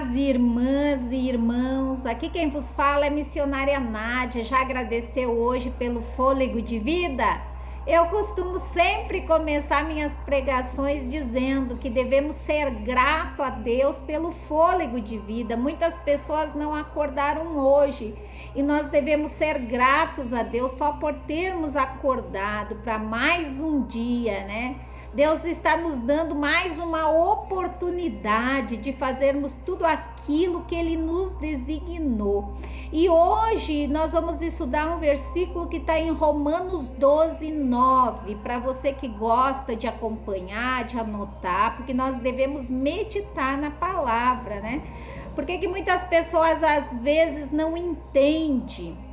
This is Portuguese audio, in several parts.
Paz, irmãs e irmãos, aqui quem vos fala é missionária Nádia. Já agradeceu hoje pelo fôlego de vida? Eu costumo sempre começar minhas pregações dizendo que devemos ser grato a Deus pelo fôlego de vida. Muitas pessoas não acordaram hoje e nós devemos ser gratos a Deus só por termos acordado para mais um dia, né? Deus está nos dando mais uma oportunidade de fazermos tudo aquilo que Ele nos designou. E hoje nós vamos estudar um versículo que está em Romanos 12, 9, para você que gosta de acompanhar, de anotar, porque nós devemos meditar na palavra, né? Porque que muitas pessoas às vezes não entendem,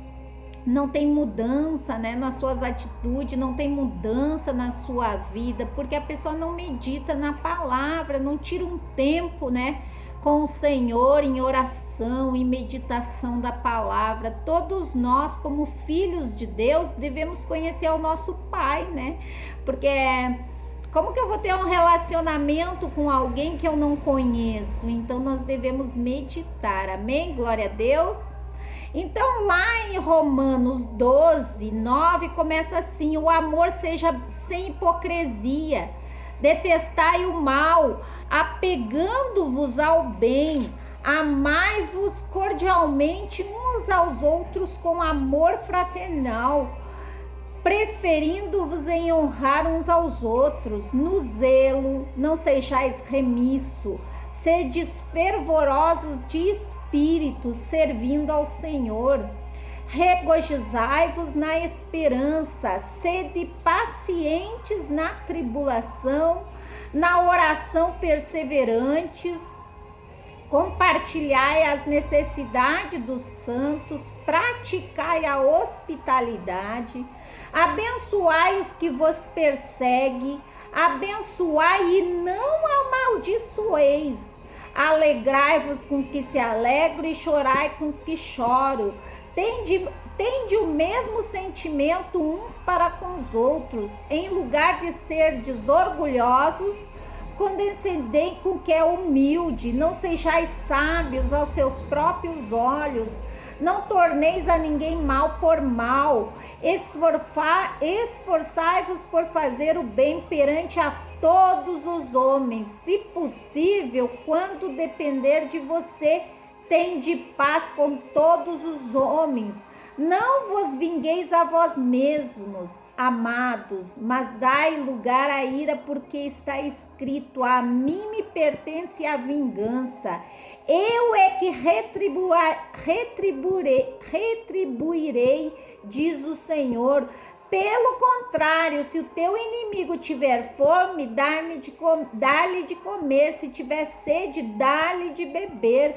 não tem mudança, né, nas suas atitudes, não tem mudança na sua vida, porque a pessoa não medita na palavra, não tira um tempo, né, com o Senhor em oração, em meditação da palavra. Todos nós, como filhos de Deus, devemos conhecer o nosso Pai, né, porque como que eu vou ter um relacionamento com alguém que eu não conheço? Então nós devemos meditar, amém? Glória a Deus. Então lá em Romanos 12, 9 começa assim: o amor seja sem hipocrisia, detestai o mal, apegando-vos ao bem, amai-vos cordialmente uns aos outros com amor fraternal, preferindo-vos em honrar uns aos outros, no zelo, não sejais remisso, sedes fervorosos de espírito, servindo ao Senhor, regozijai-vos na esperança, sede pacientes na tribulação, na oração perseverantes, compartilhai as necessidades dos santos, praticai a hospitalidade, abençoai os que vos perseguem, abençoai e não amaldiçoeis, alegrai-vos com os que se alegram e chorai com os que choram. Tende o mesmo sentimento uns para com os outros. Em lugar de ser desorgulhosos, condescendei com o que é humilde. Não sejais sábios aos seus próprios olhos. Não torneis a ninguém mal por mal. Esforçai-vos por fazer o bem perante a todos os homens, se possível, quando depender de você, tende paz com todos os homens. Não vos vingueis a vós mesmos, amados, mas dai lugar à ira, porque está escrito: a mim me pertence a vingança, eu é que retribuirei, diz o Senhor. Pelo contrário, se o teu inimigo tiver fome, dá-lhe de comer, se tiver sede, dá-lhe de beber,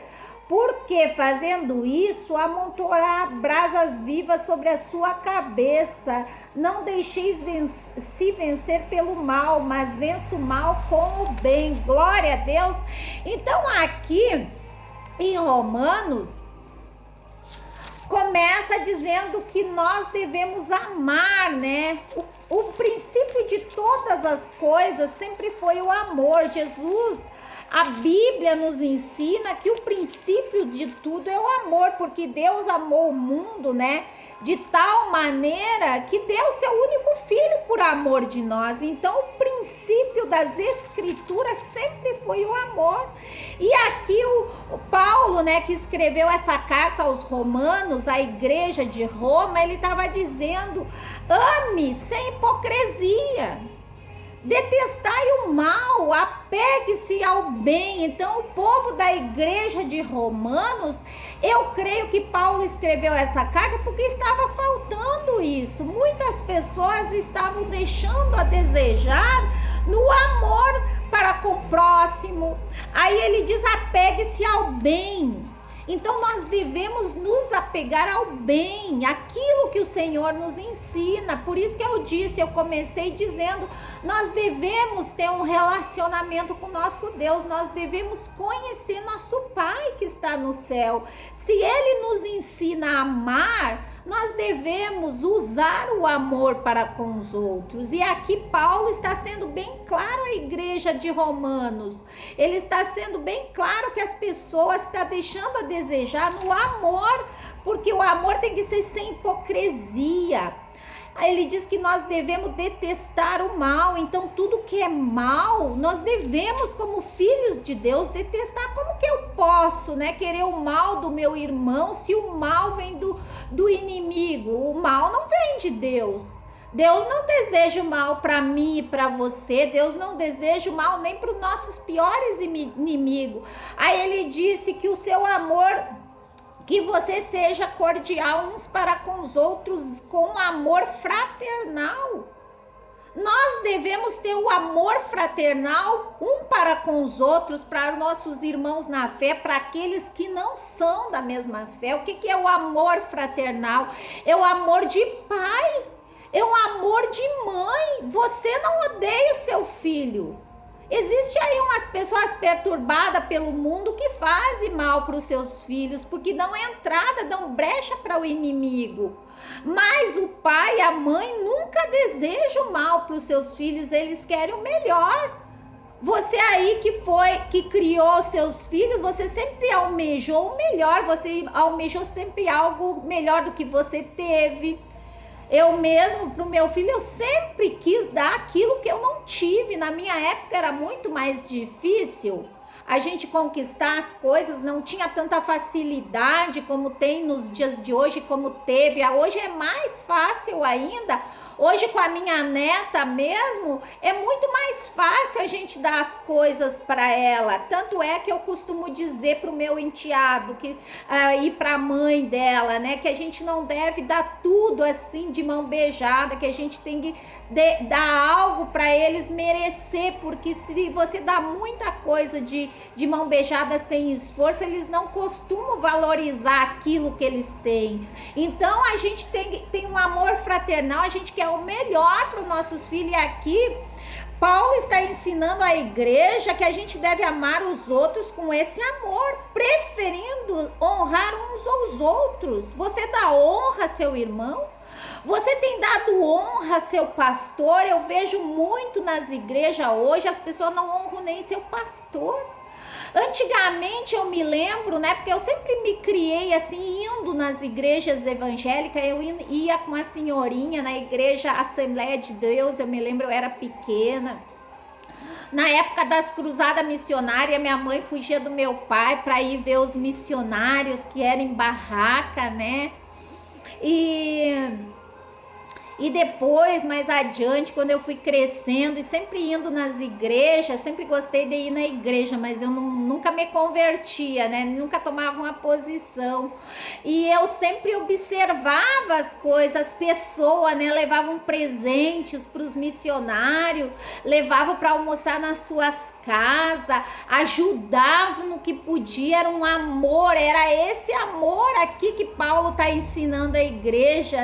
porque fazendo isso, amontoará brasas vivas sobre a sua cabeça. Não deixeis se vencer pelo mal, mas vença o mal com o bem. Glória a Deus. Então aqui em Romanos, começa dizendo que nós devemos amar, né? O princípio de todas as coisas sempre foi o amor. Jesus, a Bíblia nos ensina que o princípio de tudo é o amor, porque Deus amou o mundo, né? De tal maneira que deu seu único filho por amor de nós. Então o princípio das escrituras sempre foi o amor. E aqui o Paulo, né, que escreveu essa carta aos Romanos, à igreja de Roma, ele estava dizendo: ame sem hipocrisia, detestai o mal, apegue-se ao bem. Então o povo da igreja de Romanos, eu creio que Paulo escreveu essa carta porque estava faltando isso. Muitas pessoas estavam deixando a desejar no amor para com o próximo. Aí ele diz: apegue-se ao bem. Então nós devemos nos apegar ao bem, aquilo que o Senhor nos ensina. Por isso que eu comecei dizendo, nós devemos ter um relacionamento com nosso Deus, nós devemos conhecer nosso Pai que está no céu. Se Ele nos ensina a amar, nós devemos usar o amor para com os outros. E aqui Paulo está sendo bem claro à igreja de Romanos. Ele está sendo bem claro que as pessoas estão deixando a desejar no amor, porque o amor tem que ser sem hipocrisia. Ele diz que nós devemos detestar o mal. Então tudo que é mal, nós devemos, como filhos de Deus, detestar. Como que eu posso, querer o mal do meu irmão se o mal vem do inimigo? O mal não vem de Deus. Deus não deseja o mal para mim e para você. Deus não deseja o mal nem para os nossos piores inimigos. Aí ele disse que o seu amor, que você seja cordial uns para com os outros com amor fraternal. Nós devemos ter o amor fraternal um para com os outros, para nossos irmãos na fé, para aqueles que não são da mesma fé. O que é o amor fraternal? É o amor de pai, é o amor de mãe. Você não odeia o seu filho. Existe aí umas pessoas perturbadas pelo mundo que fazem mal para os seus filhos, porque dão entrada, dão brecha para o inimigo. Mas o pai e a mãe nunca desejam mal para os seus filhos, eles querem o melhor. Você aí que criou seus filhos, você sempre almejou o melhor, você almejou sempre algo melhor do que você teve. Eu mesmo, para o meu filho, eu sempre quis dar aquilo que eu não tive. Na minha época era muito mais difícil a gente conquistar as coisas, não tinha tanta facilidade como tem nos dias de hoje, como teve. Hoje é mais fácil ainda. Hoje com a minha neta mesmo, é muito mais fácil a gente dar as coisas para ela. Tanto é que eu costumo dizer para o meu enteado e para a mãe dela, que a gente não deve dar tudo assim de mão beijada, que a gente tem que dar algo para eles merecer, porque se você dá muita coisa de mão beijada sem esforço, eles não costumam valorizar aquilo que eles têm. Então a gente tem um amor fraternal, a gente quer o melhor para os nossos filhos. E aqui Paulo está ensinando à igreja que a gente deve amar os outros com esse amor, preferindo honrar uns aos outros. Você dá honra a seu irmão? Você tem dado honra a seu pastor? Eu vejo muito nas igrejas hoje, as pessoas não honram nem seu pastor. Antigamente eu me lembro, porque eu sempre me criei assim, indo nas igrejas evangélicas, eu ia com a senhorinha na igreja Assembleia de Deus, eu me lembro, eu era pequena. Na época das cruzadas missionárias, minha mãe fugia do meu pai para ir ver os missionários que eram em barraca, E depois, mais adiante, quando eu fui crescendo e sempre indo nas igrejas, sempre gostei de ir na igreja, mas eu nunca me convertia, nunca tomava uma posição. E eu sempre observava as coisas, as pessoas, levavam presentes para os missionários, levavam para almoçar nas suas casas, ajudavam no que podia, era um amor, era esse amor aqui que Paulo está ensinando a igreja,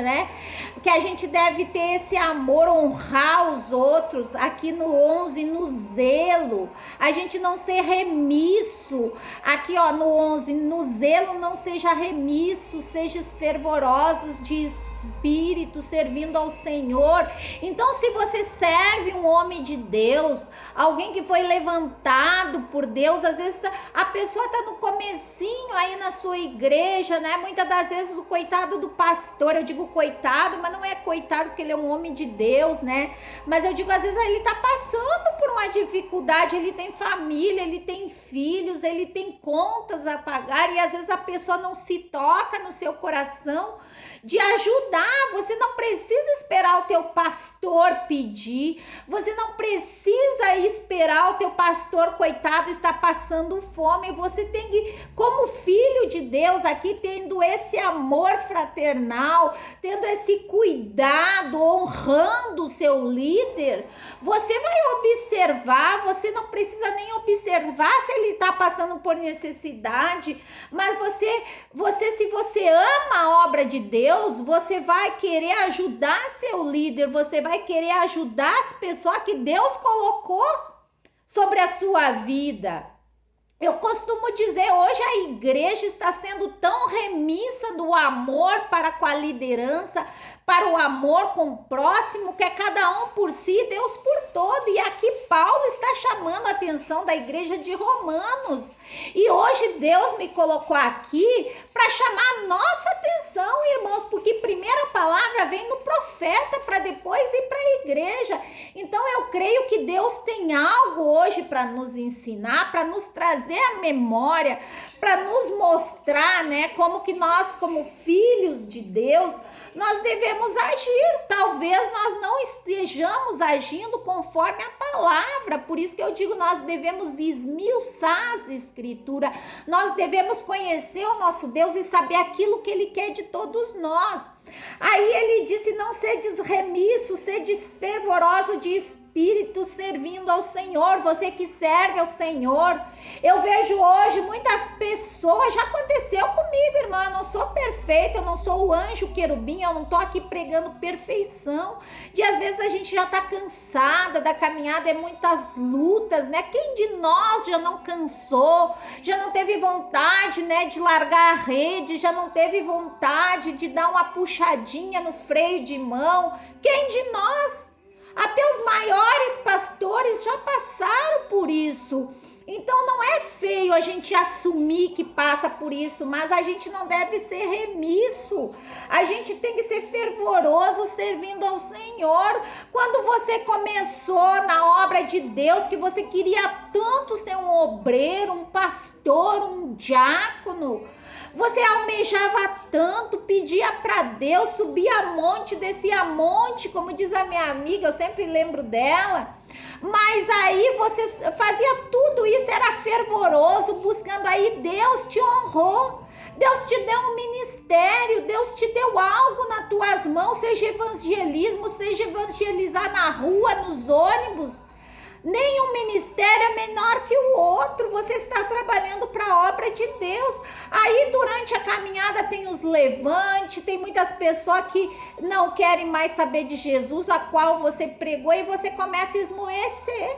que a gente deve ter esse amor, honrar os outros. Aqui no 11, no zelo, a gente não ser remisso. Aqui no 11, no zelo não seja remisso, seja fervorosos de espírito, servindo ao Senhor. Então, se você serve um homem de Deus, alguém que foi levantado por Deus, às vezes a pessoa está no comecinho aí na sua igreja, muitas das vezes o coitado do pastor, eu digo coitado, mas não é coitado porque ele é um homem de Deus, mas eu digo, às vezes ele está passando por uma dificuldade, ele tem família, ele tem filhos, ele tem contas a pagar, e às vezes a pessoa não se toca no seu coração de ajudar. Você não precisa esperar o teu pastor pedir, você não precisa esperar o teu pastor, coitado, estar passando fome. Você tem que, como filho de Deus aqui, tendo esse amor fraternal, tendo esse cuidado, honrando o seu líder, você vai observar, você não precisa nem observar se ele está passando por necessidade, mas se você ama a obra de Deus, você vai querer ajudar seu líder, você vai querer ajudar as pessoas que Deus colocou sobre a sua vida. Eu costumo dizer, hoje a igreja está sendo tão remissa do amor para com a liderança, para o amor com o próximo, que é cada um por si, Deus por todo. E aqui Paulo está chamando a atenção da igreja de Romanos. E hoje Deus me colocou aqui para chamar a nossa atenção, irmãos, porque primeiro a palavra vem no profeta para depois ir para a igreja. Então eu creio que Deus tem algo hoje para nos ensinar, para nos trazer à memória, para nos mostrar, né, como que nós, como filhos de Deus, nós devemos agir. Talvez nós não estejamos agindo conforme a palavra, por isso que eu digo, nós devemos esmiuçar as escrituras, nós devemos conhecer o nosso Deus e saber aquilo que Ele quer de todos nós. Aí ele disse, não sedes remisso, sedes fervoroso de espírito, servindo ao Senhor, você que serve ao Senhor. Eu vejo hoje muitas pessoas, já aconteceu comigo, irmã, eu não sou perfeita, eu não sou o anjo querubim, eu não tô aqui pregando perfeição, de às vezes a gente já tá cansada da caminhada, é muitas lutas, né? Quem de nós já não cansou, já não teve vontade, né, de largar a rede, já não teve vontade de dar uma puxadinha no freio de mão? Quem de nós? Até os maiores pastores já passaram por isso. Então não é feio a gente assumir que passa por isso, mas a gente não deve ser remisso. A gente tem que ser fervoroso servindo ao Senhor. Quando você começou na obra de Deus, que você queria tanto ser um obreiro, um pastor, um diácono, você almejava tanto, pedia para Deus, subia monte, descia monte, como diz a minha amiga, eu sempre lembro dela. Mas aí você fazia tudo isso, era fervoroso, buscando, aí Deus te honrou. Deus te deu um ministério, Deus te deu algo nas tuas mãos, seja evangelismo, seja evangelizar na rua, nos ônibus. Nenhum ministério é menor que o outro, você está trabalhando para a obra de Deus. Aí durante a caminhada tem os levantes, tem muitas pessoas que não querem mais saber de Jesus, a qual você pregou, e você começa a esmoecer.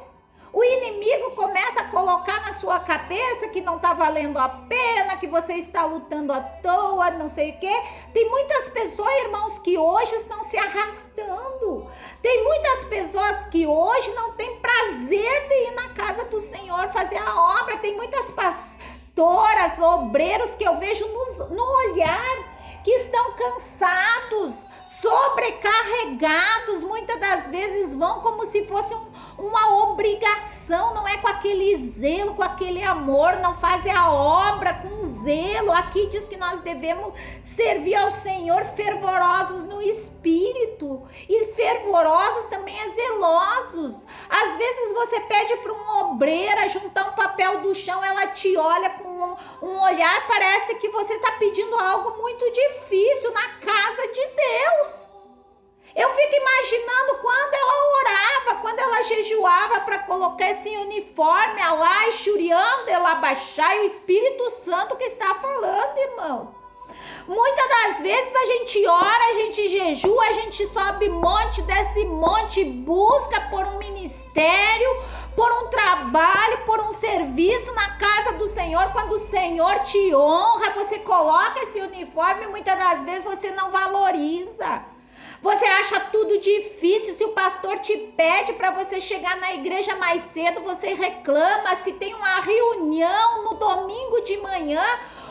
O inimigo começa a colocar na sua cabeça que não está valendo a pena, que você está lutando à toa, não sei o quê. Tem muitas pessoas, irmãos, que hoje estão se arrastando. Tem muitas pessoas que hoje não têm prazer de ir na casa do Senhor fazer a obra. Tem muitas pastoras, obreiros que eu vejo no olhar, que estão cansados, sobrecarregados, muitas das vezes vão como se fosse uma obrigação, não é com aquele zelo, com aquele amor, não fazem a obra com zelo. Aqui diz que nós devemos servir ao Senhor fervorosos no espírito, e fervorosos também é zelosos. Às vezes você pede para uma obreira juntar um papel do chão, ela te olha com um olhar, parece que você está pedindo algo muito difícil na casa de Deus. Eu fico imaginando quando ela orava, quando ela jejuava para colocar esse uniforme lá, xuriando, ela baixar, e o Espírito Santo que está falando, irmãos. Muitas das vezes a gente ora, a gente jejua, a gente sobe monte, desce monte, busca por um ministério, por um trabalho, por um serviço na casa do Senhor. Quando o Senhor te honra, você coloca esse uniforme, muitas das vezes você não valoriza. Você acha tudo difícil. Se o pastor te pede para você chegar na igreja mais cedo, você reclama. Se tem uma reunião no domingo de manhã,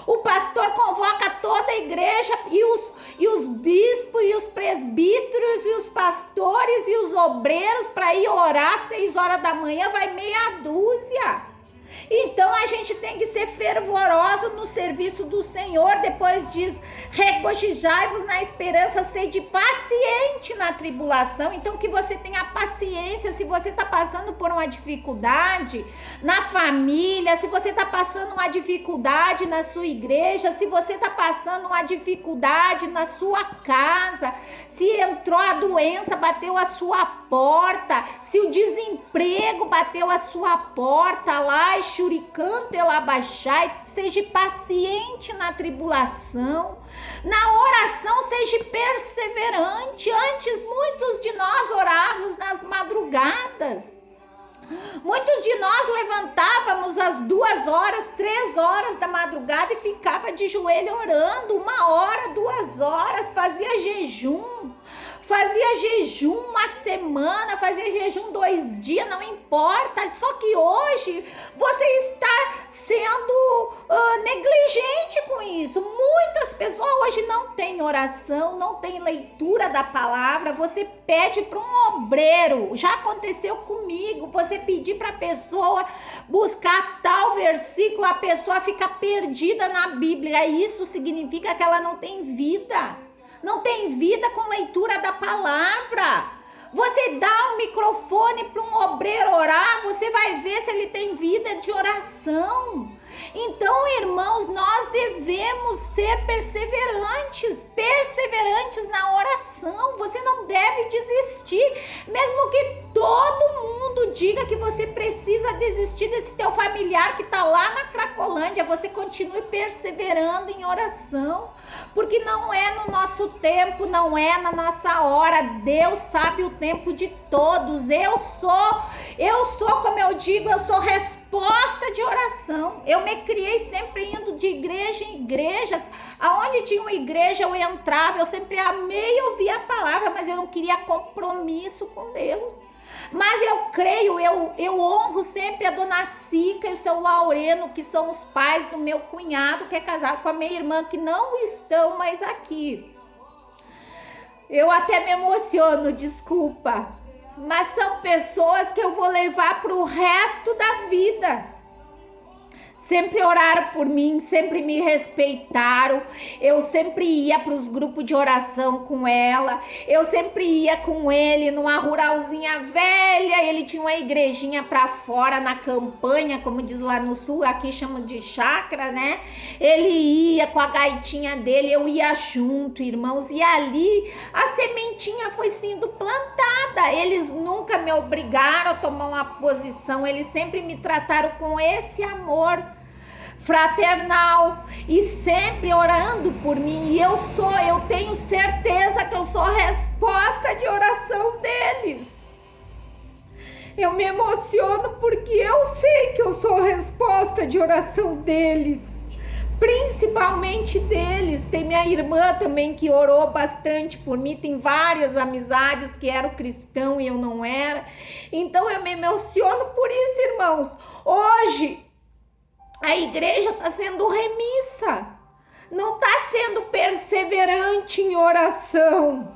o pastor convoca toda a igreja, e os bispos, e os presbíteros, e os pastores, e os obreiros para ir orar 6 horas da manhã, vai meia dúzia. Então a gente tem que ser fervoroso no serviço do Senhor. Depois diz, regozijai-vos na esperança, sede paciente na tribulação. Então que você tenha paciência. Se você está passando por uma dificuldade na família, se você está passando uma dificuldade na sua igreja, se você está passando uma dificuldade na sua casa, se entrou a doença, bateu a sua porta, se o desemprego bateu a sua porta lá, xuricante ela baixai, seja paciente na tribulação, na oração seja perseverante. Antes muitos de nós orávamos nas madrugadas, Muitos de nós levantávamos às 2 horas, 3 horas da madrugada e ficava de joelho orando 1 hora, 2 horas, fazia jejum 1 semana, fazia jejum 2 dias, não importa. Só que hoje você está sendo negligente com isso. Muitas pessoas hoje não têm oração, não têm leitura da palavra. Você pede para um obreiro, já aconteceu comigo, você pedir para a pessoa buscar tal versículo, a pessoa fica perdida na Bíblia. Isso significa que ela não tem vida. Não tem vida com leitura da palavra. Você dá um microfone para um obreiro orar, você vai ver se ele tem vida de oração. Então, irmãos, nós devemos ser perseverantes na oração. Você não deve desistir, mesmo que todo mundo diga que você precisa desistir desse teu familiar que está lá na Cracolândia. Você continue perseverando em oração, porque não é no nosso tempo, não é na nossa hora. Deus sabe o tempo de todos. Eu sou, como eu digo, eu sou resposta de oração. Eu me criei sempre indo de igreja em igrejas. Aonde tinha uma igreja eu entrava, eu sempre amei ouvir a palavra, mas eu não queria compromisso com Deus. Mas eu creio, eu honro sempre a dona Cica e o seu Laureno, que são os pais do meu cunhado, que é casado com a minha irmã, que não estão mais aqui. Eu até me emociono, desculpa. Mas são pessoas que eu vou levar para o resto da vida. Sempre oraram por mim, sempre me respeitaram. Eu sempre ia para os grupos de oração com ela. Eu sempre ia com ele numa ruralzinha velha. Ele tinha uma igrejinha para fora na campanha, como diz lá no sul, aqui chamam de chácara, né? Ele ia com a gaitinha dele, eu ia junto, irmãos. E ali a sementinha foi sendo plantada. Eles nunca me obrigaram a tomar uma posição. Eles sempre me trataram com esse amor fraternal e sempre orando por mim. E eu tenho certeza que eu sou a resposta de oração deles. Eu me emociono porque eu sei que eu sou a resposta de oração deles, principalmente deles. Tem minha irmã também que orou bastante por mim, tem várias amizades que eram cristão e eu não era. Então eu me emociono por isso, irmãos. Hoje a igreja está sendo remissa, não está sendo perseverante em oração.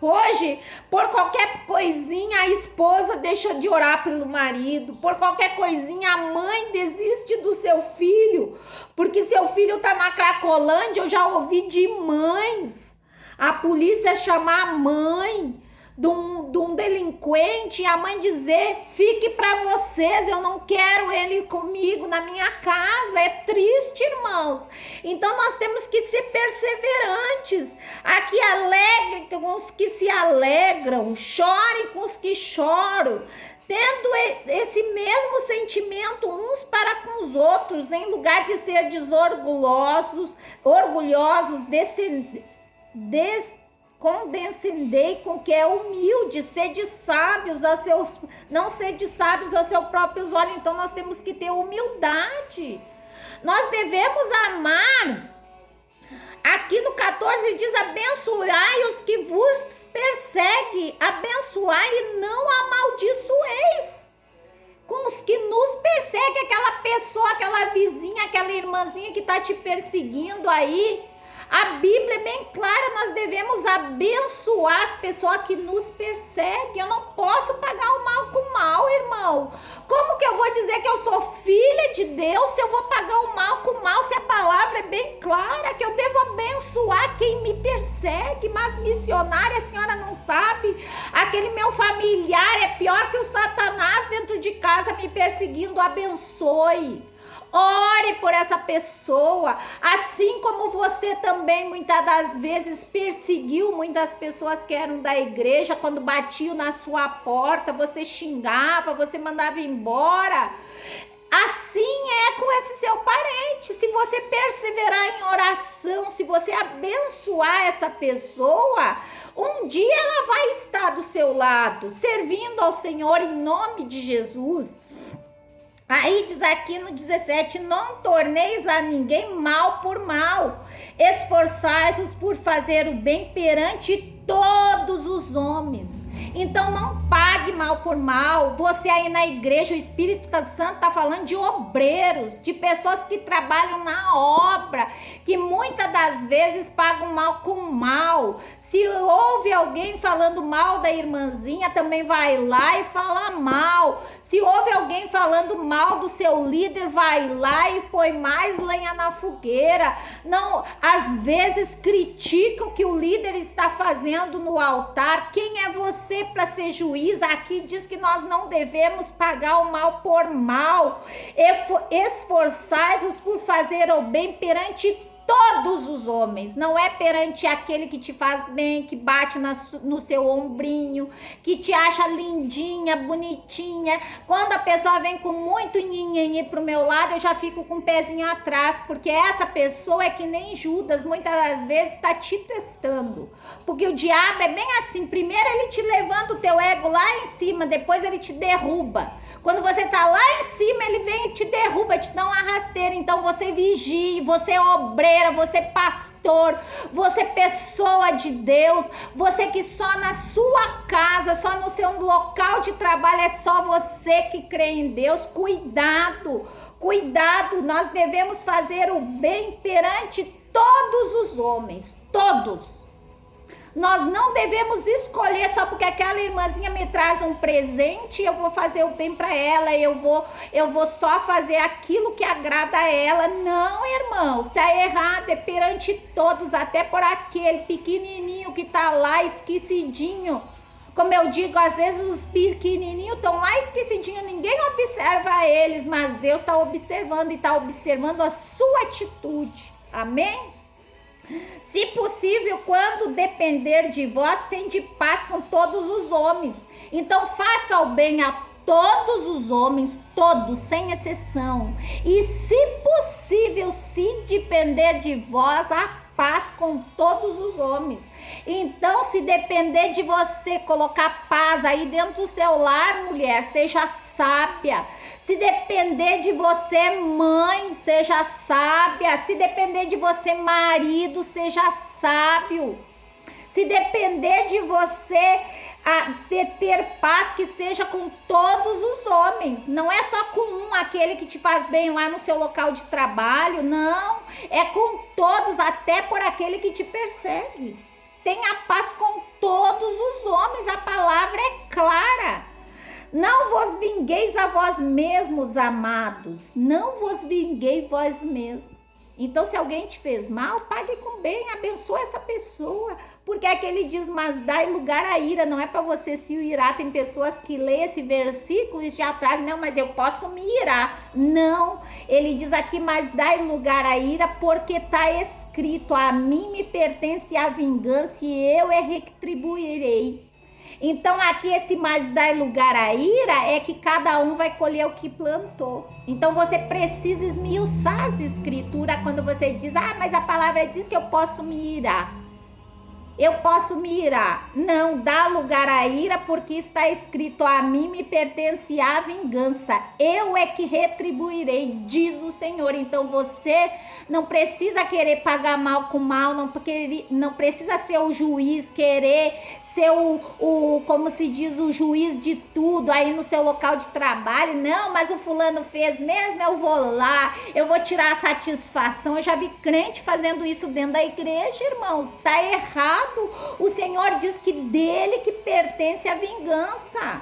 Hoje, por qualquer coisinha, a esposa deixa de orar pelo marido. Por qualquer coisinha, a mãe desiste do seu filho. Porque seu filho está na Cracolândia, eu já ouvi de mães. A polícia chamar a mãe de um delinquente e a mãe dizer: fique para vocês, eu não quero ele comigo na minha casa. É triste, irmãos. Então nós temos que ser perseverantes. Aqui alegre com os que se alegram, chore com os que choram, tendo esse mesmo sentimento uns para com os outros, em lugar de ser orgulhosos, condescendei com que é humilde, sede sábios não sede sábios aos seus próprios olhos. Então nós temos que ter humildade. Nós devemos amar. Aqui no 14 diz: abençoai os que vos perseguem, abençoai e não amaldiçoeis. Com os que nos perseguem, aquela pessoa, aquela vizinha, aquela irmãzinha que está te perseguindo aí. A Bíblia é bem clara, nós devemos abençoar as pessoas que nos perseguem. Eu não posso pagar o mal com o mal, irmão. Como que eu vou dizer que eu sou filha de Deus se eu vou pagar o mal com o mal, se a palavra é bem clara que eu devo abençoar quem me persegue? Mas missionária, a senhora não sabe? Aquele meu familiar é pior que o Satanás dentro de casa me perseguindo. Abençoe. Ore por essa pessoa, assim como você também muitas das vezes perseguiu muitas pessoas que eram da igreja. Quando batiam na sua porta, você xingava, você mandava embora. Assim é com esse seu parente. Se você perseverar em oração, se você abençoar essa pessoa, Um dia ela vai estar do seu lado, servindo ao Senhor em nome de Jesus. Aí diz aqui no 17, não torneis a ninguém mal por mal, esforçai-vos por fazer o bem perante todos os homens. Então não pague mal por mal. Você aí na igreja, o Espírito Santo está falando de obreiros, de pessoas que trabalham na obra, que muitas das vezes pagam mal com mal. Se ouve alguém falando mal da irmãzinha, também vai lá e fala mal. Se ouve alguém falando mal do seu líder, vai lá e põe mais lenha na fogueira. Não, às vezes criticam o que o líder está fazendo no altar. Quem é você para ser juiz? Aqui diz que nós não devemos pagar o mal por mal. Esforçai-vos por fazer o bem perante todos os homens, não é perante aquele que te faz bem, que bate no seu ombrinho, que te acha lindinha, bonitinha. Quando a pessoa vem com muito nhenhenhê pro meu lado, eu já fico com o pezinho atrás, porque essa pessoa é que nem Judas, muitas das vezes está te testando, porque o diabo é bem assim, primeiro ele te levanta o teu ego lá em cima, depois ele te derruba. Quando você tá lá em cima, ele vem e te derruba, te dá uma rasteira. Então você vigie, você é obreira, você é pastor, você é pessoa de Deus, você que só na sua casa, só no seu local de trabalho, é só você que crê em Deus. Cuidado, cuidado, nós devemos fazer o bem perante todos os homens, todos. Nós não devemos escolher só porque aquela irmãzinha me traz um presente, eu vou fazer o bem para ela, eu vou só fazer aquilo que agrada a ela. Não, irmãos, tá errado, é perante todos, até por aquele pequenininho que tá lá esquecidinho. Como eu digo, às vezes os pequenininhos estão lá esquecidinhos, ninguém observa eles, mas Deus está observando e está observando a sua atitude. Amém? Se possível, quando depender de vós, tende paz com todos os homens. Então faça o bem a todos os homens, todos, sem exceção. E se possível, se depender de vós, a paz com todos os homens. Então, se depender de você colocar paz aí dentro do seu lar, mulher, seja sábia. Se depender de você, mãe, seja sábia. Se depender de você, marido, seja sábio. Se depender de você de ter paz, que seja com todos os homens. Não é só com aquele que te faz bem lá no seu local de trabalho, não. É com todos, até por aquele que te persegue. Tenha paz com todos os homens, a palavra é clara. Não vos vingueis a vós mesmos, amados. Não vos vinguei vós mesmos. Então, se alguém te fez mal, pague com bem, abençoe essa pessoa. Porque é que ele diz, mas dai lugar à ira. Não é para você se irar. Tem pessoas que lê esse versículo e já trazem, não, mas eu posso me irar. Não, ele diz aqui, mas dai lugar à ira, porque está escrito, a mim me pertence a vingança e eu retribuirei. Então aqui esse mais dai lugar à ira é que cada um vai colher o que plantou. Então você precisa esmiuçar as escrituras quando você diz, mas a palavra diz que eu posso me irar. Eu posso me irar. Não dá lugar à ira, porque está escrito, a mim me pertence a vingança. Eu é que retribuirei, diz o Senhor. Então você não precisa querer pagar mal com mal, não precisa ser o juiz, querer ser como se diz, o juiz de tudo aí no seu local de trabalho. Não, mas o fulano fez mesmo, eu vou lá, eu vou tirar a satisfação. Eu já vi crente fazendo isso dentro da igreja, irmãos. Tá errado. O Senhor diz que dele que pertence a vingança.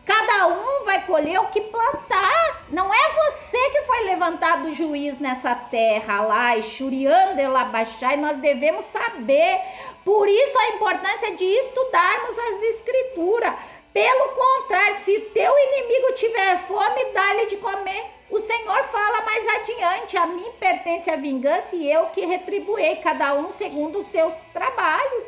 Cada um vai colher o que plantar. Não é você que foi levantado juiz nessa terra lá, Xurianda e Labaxá, e nós devemos saber. Por isso a importância de estudarmos as escrituras. Pelo contrário, se teu inimigo tiver fome, dá-lhe de comer. O Senhor fala mais adiante, a mim pertence a vingança e eu que retribuirei cada um segundo os seus trabalhos.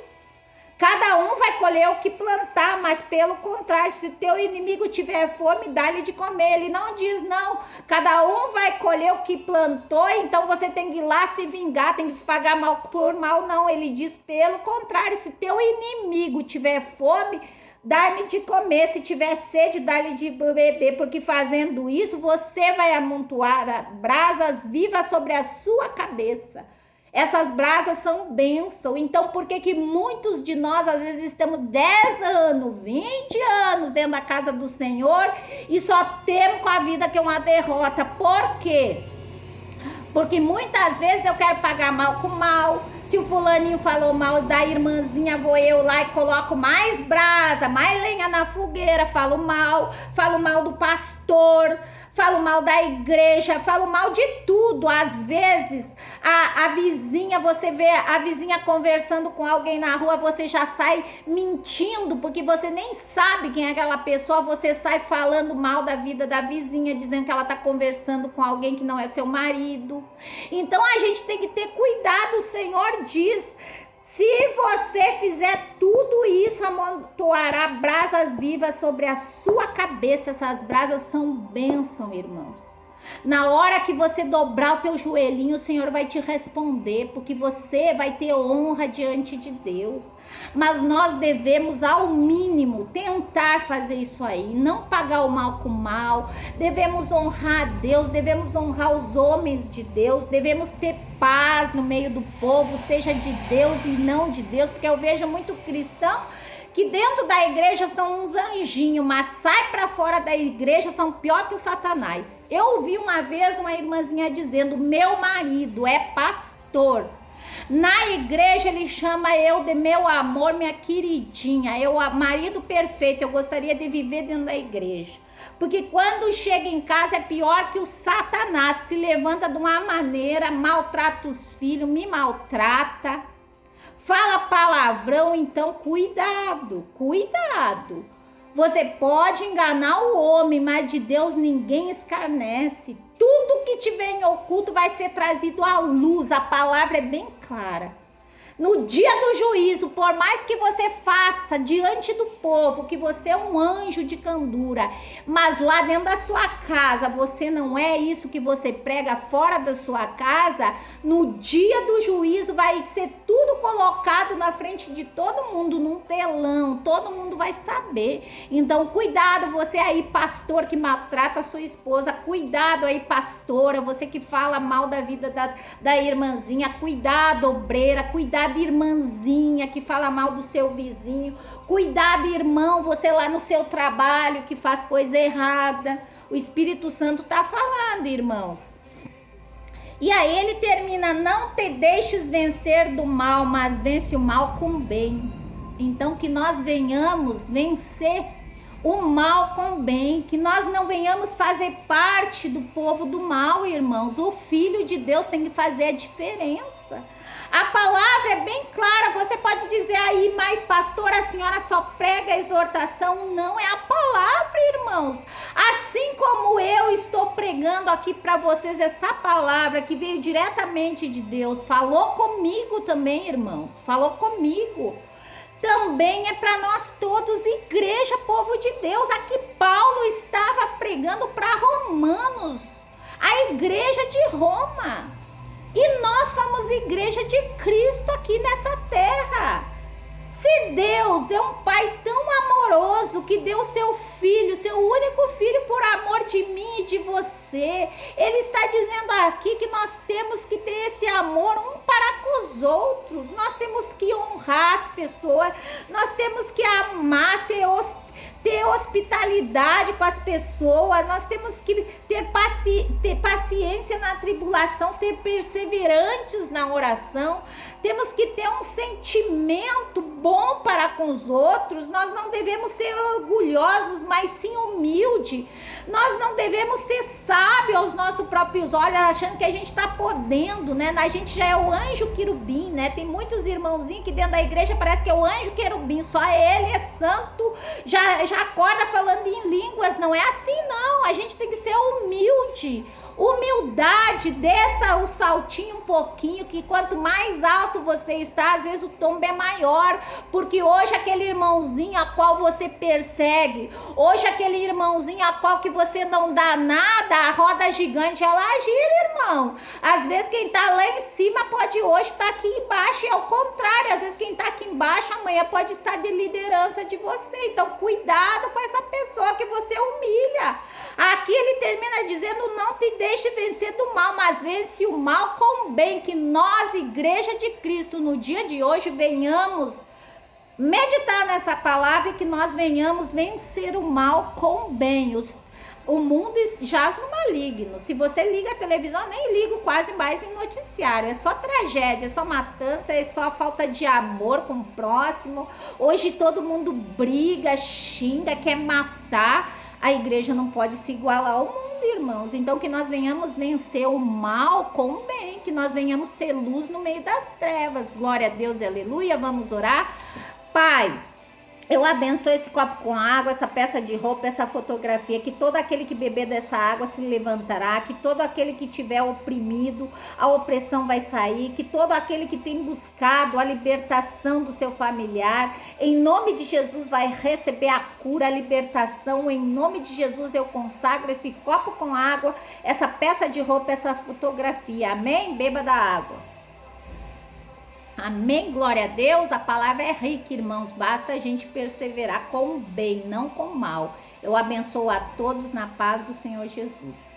Cada um vai colher o que plantar, mas pelo contrário, se teu inimigo tiver fome, dá-lhe de comer. Ele não diz não, cada um vai colher o que plantou, então você tem que ir lá se vingar, tem que pagar mal por mal. Não, ele diz pelo contrário, se teu inimigo tiver fome, dá-lhe de comer, se tiver sede, dá-lhe de beber, porque fazendo isso, você vai amontoar brasas vivas sobre a sua cabeça. Essas brasas são bênção. Então, por que muitos de nós, às vezes, estamos 10 anos, 20 anos dentro da casa do Senhor e só temos com a vida que é uma derrota? Por quê? Porque muitas vezes eu quero pagar mal com mal. Se o fulaninho falou mal da irmãzinha, vou eu lá e coloco mais brasa, mais lenha na fogueira, falo mal do pastor, falo mal da igreja, falo mal de tudo. Às vezes, a vizinha, você vê a vizinha conversando com alguém na rua, você já sai mentindo, porque você nem sabe quem é aquela pessoa, você sai falando mal da vida da vizinha, dizendo que ela tá conversando com alguém que não é seu marido. Então a gente tem que ter cuidado. O Senhor diz: se você fizer tudo isso, amontoará brasas vivas sobre a sua cabeça. Essas brasas são bênção, irmãos. Na hora que você dobrar o teu joelhinho, o Senhor vai te responder, porque você vai ter honra diante de Deus. Mas nós devemos, ao mínimo, tentar fazer isso aí, não pagar o mal com mal. Devemos honrar a Deus, devemos honrar os homens de Deus, devemos ter paz no meio do povo, seja de Deus e não de Deus, porque eu vejo muito cristão que dentro da igreja são uns anjinhos, mas sai para fora da igreja, são pior que o Satanás. Eu ouvi uma vez uma irmãzinha dizendo: meu marido é pastor. Na igreja ele chama eu de meu amor, minha queridinha, marido perfeito. Eu gostaria de viver dentro da igreja. Porque quando chega em casa é pior que o Satanás. Se levanta de uma maneira, maltrata os filhos, me maltrata. Fala palavrão, então cuidado. Você pode enganar o homem, mas de Deus ninguém escarnece. Tudo que tiver em oculto vai ser trazido à luz. A palavra é bem clara. No dia do juízo, por mais que você faça diante do povo que você é um anjo de candura, mas lá dentro da sua casa você não é isso que você prega fora da sua casa, no dia do juízo vai ser tudo colocado na frente de todo mundo, num telão, todo mundo vai saber. Então cuidado, você aí pastor que maltrata a sua esposa, cuidado aí pastora, você que fala mal da vida da irmãzinha, cuidado obreira, cuidado irmãzinha que fala mal do seu vizinho, cuidado irmão, você lá no seu trabalho que faz coisa errada. O Espírito Santo tá falando, irmãos. E aí ele termina: não te deixes vencer do mal, mas vence o mal com bem. Então que nós venhamos vencer o mal com o bem, que nós não venhamos fazer parte do povo do mal, irmãos. O Filho de Deus tem que fazer a diferença. A palavra é bem clara. Você pode dizer aí: mas pastor, a senhora só prega a exortação. Não, é a palavra, irmãos. Assim como eu estou pregando aqui para vocês essa palavra que veio diretamente de Deus, falou comigo também, irmãos, falou comigo. Também é para nós todos, igreja, povo de Deus. Aqui Paulo estava pregando para romanos, a igreja de Roma. E nós somos igreja de Cristo aqui nessa terra. Se Deus é um pai tão amoroso que deu seu filho, seu único filho, por amor de mim e de você, ele está dizendo aqui que nós temos que ter esse amor um para com os outros. Nós temos que honrar as pessoas, nós temos que amar, ter hospitalidade com as pessoas, nós temos que ter paciência na tribulação, ser perseverantes na oração, temos que ter um sentimento bom para com os outros. Nós não devemos ser orgulhosos, mas sim humilde. Nós não devemos ser sábios aos nossos próprios olhos, achando que a gente está podendo, né? A gente já é o anjo querubim, né? Tem muitos irmãozinhos que dentro da igreja parece que é o anjo querubim, só ele é santo, já acorda falando em línguas. Não é assim, não. A gente tem que ser humilde. Humildade pode, desça o saltinho um pouquinho, que quanto mais alto você está, às vezes o tombo é maior, porque hoje aquele irmãozinho a qual você persegue, hoje aquele irmãozinho a qual que você não dá nada, a roda gigante ela gira, irmão. Às vezes quem tá lá em cima pode hoje estar aqui embaixo, e ao contrário, às vezes quem tá aqui embaixo amanhã pode estar de liderança de você. Então cuidado com essa pessoa que você humilha. Aqui ele termina dizendo: não te deixe vencer do mal, mas vence o mal com o bem. Que nós, igreja de Cristo, no dia de hoje venhamos meditar nessa palavra e que nós venhamos vencer o mal com o bem. O mundo jaz no maligno. Se você liga a televisão, eu nem ligo quase mais em noticiário. É só tragédia, é só matança, é só falta de amor com o próximo. Hoje todo mundo briga, xinga, quer matar. A igreja não pode se igualar ao mundo, irmãos. Então que nós venhamos vencer o mal com o bem, que nós venhamos ser luz no meio das trevas. Glória a Deus, aleluia. Vamos orar. Pai, eu abençoo esse copo com água, essa peça de roupa, essa fotografia, que todo aquele que beber dessa água se levantará, que todo aquele que tiver oprimido, a opressão vai sair, que todo aquele que tem buscado a libertação do seu familiar, em nome de Jesus vai receber a cura, a libertação, em nome de Jesus eu consagro esse copo com água, essa peça de roupa, essa fotografia, amém? Beba da água. Amém, glória a Deus. A palavra é rica, irmãos, basta a gente perseverar com o bem, não com o mal. Eu abençoo a todos na paz do Senhor Jesus.